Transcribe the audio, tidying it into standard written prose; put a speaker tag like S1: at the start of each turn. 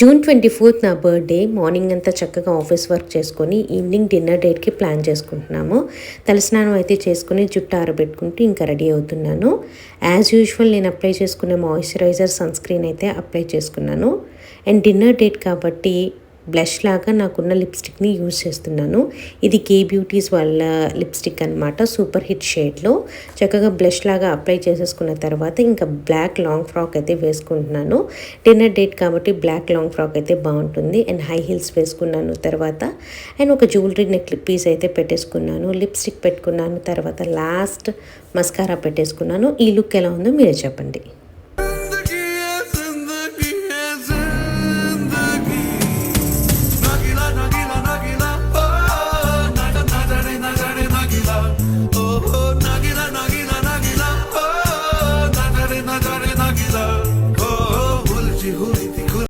S1: June 24th నా birthday. Morning అంతా చక్కగా ఆఫీస్ వర్క్ చేసుకొని ఈవినింగ్ డిన్నర్ డేట్కి ప్లాన్ చేసుకుంటున్నాము. తలస్నానం అయితే చేసుకుని జుట్టు ఆరబెట్టుకుంటూ ఇంకా రెడీ అవుతున్నాను. యాజ్ యూజువల్ నేను అప్లై చేసుకునే మాయిశ్చరైజర్ సన్ స్క్రీన్ అయితే అప్లై చేసుకున్నాను. అండ్ డిన్నర్ డేట్ కాబట్టి బ్లష్ లాగా నాకున్న లిప్స్టిక్ని యూజ్ చేస్తున్నాను. ఇది కే బ్యూటీస్ వాళ్ళ లిప్స్టిక్ అనమాట. సూపర్ హిట్ షేడ్లో చక్కగా బ్లష్ లాగా అప్లై చేసేసుకున్న తర్వాత ఇంకా బ్లాక్ లాంగ్ ఫ్రాక్ అయితే వేసుకుంటున్నాను. డిన్నర్ డేట్ కాబట్టి బ్లాక్ లాంగ్ ఫ్రాక్ అయితే బాగుంటుంది. అండ్ హై హీల్స్ వేసుకున్నాను తర్వాత. అండ్ ఒక జ్యువెలరీ నెక్ పీస్ అయితే పెట్టేసుకున్నాను. లిప్స్టిక్ పెట్టుకున్నాను తర్వాత లాస్ట్ మస్కారా పెట్టేసుకున్నాను. ఈ లుక్ ఎలా ఉందో మీరే చెప్పండి.